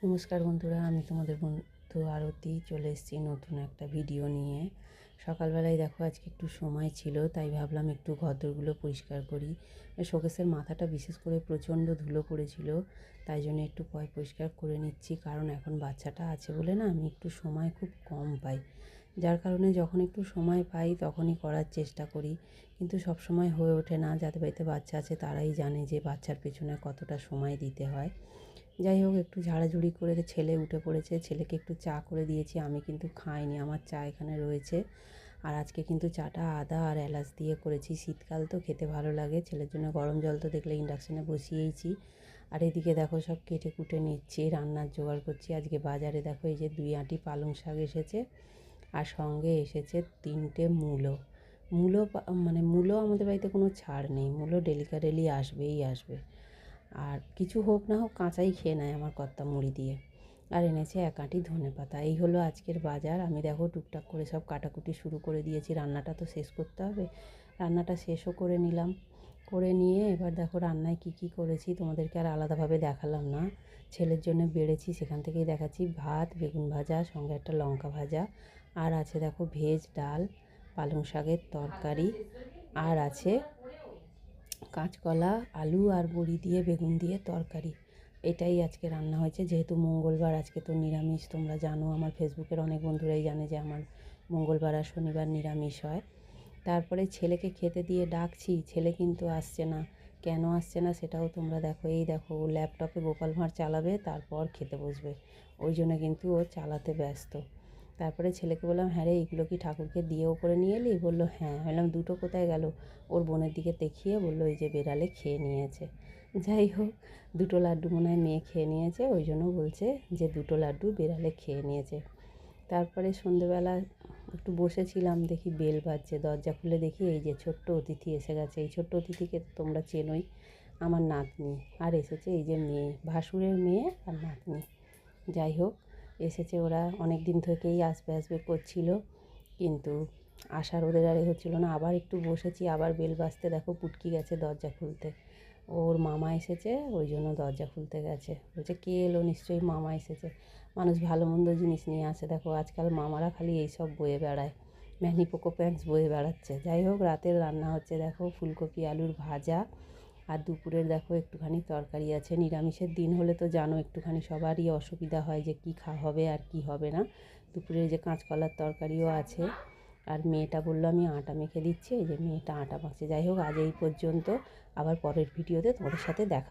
নমস্কার বন্ধুরা, আমি তোমাদের বন্ধু আরতি চলে এসেছি নতুন একটা ভিডিও নিয়ে। সকালবেলায় দেখো আজকে একটু সময় ছিল, তাই ভাবলাম একটু ঘরদোরগুলো পরিষ্কার করি। শোকেসের মাথাটা বিশেষ করে প্রচণ্ড ধুলো পড়েছিল, তাই জন্য একটু পরিষ্কার করে নিচ্ছি। কারণ এখন বাচ্চাটা আছে বলে না, আমি একটু সময় খুব কম পাই, যার কারণে যখন একটু সময় পাই তখনই করার চেষ্টা করি। কিন্তু সব সময় হয়ে ওঠে না। যাদের বাড়িতে বাচ্চা আছে তারাই জানে যে বাচ্চার পেছনে কতটা সময় দিতে হয়। যাই হোক, একটু ঝাড়াঝুড়ি করে ছেলে উঠে পড়েছে, ছেলেকে একটু চা করে দিয়েছি। আমি কিন্তু খাইনি, আমার চা এখানে রয়েছে। আর আজকে কিন্তু চাটা আদা আর এলাচ দিয়ে করেছি। শীতকাল তো খেতে ভালো লাগে। ছেলের জন্য গরম জল তো দেখলে ইন্ডাকশানে বসিয়েইছি। আর এদিকে দেখো সব কেটে কুটে নিচ্ছি, রান্নার জোগাড় করছি। আজকে বাজারে দেখো এই যে 2 আঁটি পালং শাক এসেছে, আর সঙ্গে এসেছে 3টে মূলো। মূলো আমাদের বাড়িতে কোনো ছাড় নেই, মূলো ডেলি আসবেই আসবে। আর কিছু হোক না হোক কাঁচাই খেয়ে নেয় আমার কর্তা মুড়ি দিয়ে। আর এনেছে 1 আঁটি ধনেপাতা। এই হলো আজকের বাজার। আমি দেখো টুকটাক করে সব কাটাকুটি শুরু করে দিয়েছি, রান্নাটা তো শেষ করতে হবে। রান্নাটা শেষও করে নিলাম। করে নিয়ে এবার দেখো রান্নায় কি করেছি তোমাদেরকে আর আলাদাভাবে দেখালাম না। ছেলের জন্য বেড়েছি, সেখান থেকেই দেখাচ্ছি। ভাত, বেগুন ভাজা, সঙ্গে একটা লঙ্কা ভাজা, আর আছে দেখো ভেজ ডাল, পালং শাকের তরকারি, আর আছে কাঁচকলা, আলু আর বড়ি দিয়ে বেগুন দিয়ে তরকারি। এটাই আজকে রান্না হয়েছে। যেহেতু মঙ্গলবার, আজকে তো নিরামিষ। তোমরা জানো, আমার ফেসবুকের অনেক বন্ধুরাই জানে যে আমার মঙ্গলবার আর শনিবার নিরামিষ হয়। তারপরে ছেলেকে খেতে দিয়ে ডাকছি, ছেলে কিন্তু আসছে না। কেন আসছে না সেটাও তোমরা দেখো। এই দেখো, ও ল্যাপটপে গোপাল ভাঁড় চালাবে, তারপর খেতে বসবে। ওই জন্য কিন্তু ও চালাতে ব্যস্ত। তারপরে ছেলেকে বললাম, হ্যাঁ রে, এগুলো কি ঠাকুরকে দিয়েও করে নিয়ে এলি? বললো হ্যাঁ। বললাম দুটো কোথায় গেল? ওর বোনের দিকে দেখিয়ে বললো এই যে বেড়ালে খেয়ে নিয়েছে। যাই হোক, 2টো লাড্ডু মনে হয় মেয়ে খেয়ে নিয়েছে, ওই জন্য বলছে যে 2টো লাড্ডু বেড়ালে খেয়ে নিয়েছে। তারপরে সন্ধেবেলা একটু বসেছিলাম, দেখি বেল বাজছে। দরজা খুলে দেখি এই যে ছোট্ট অতিথি এসে গেছে। এই ছোট্ট অতিথিকে তোমরা চেনোই, আমার নাতনি। আর এসেছে এই যে মেয়ে, ভাসুরের মেয়ে আর নাতনি। যাই হোক, এসেছে। ওরা অনেক দিন থেকেই আসবে করছিল, কিন্তু আসার ওদের আর হচ্ছিলো না। আবার একটু বসেছি, আবার বেল বাজতে দেখো পুটকি গেছে দরজা খুলতে। ওর মামা এসেছে, ওই জন্য দরজা খুলতে গেছে। বলছে কে এলো, নিশ্চয়ই মামা এসেছে। মানুষ ভালো মন্দ জিনিস নিয়ে আসে। দেখো আজকাল মামারা খালি এইসব বয়ে বেড়ায়, ম্যানি পোকো প্যান্টস বয়ে বেড়াচ্ছে। যাই হোক, রাতের রান্না হচ্ছে দেখো ফুলকপি আলুর ভাজা, আর দুপুরের দেখো একটুখানি তরকারি আছে। নিরামিষের দিন হলে তো জানো একটুখানি সবারই অসুবিধা হয় যে কী হবে আর কি হবে না। দুপুরে যে কাঁচকলার তরকারিও আছে। আর মেয়েটা বললো আমি আটা মেখে দিচ্ছি, এই যে মেয়েটা আটা মাখছে। যাই হোক, আজ এই পর্যন্ত। আবার পরের ভিডিওতে তোমাদের সাথে দেখা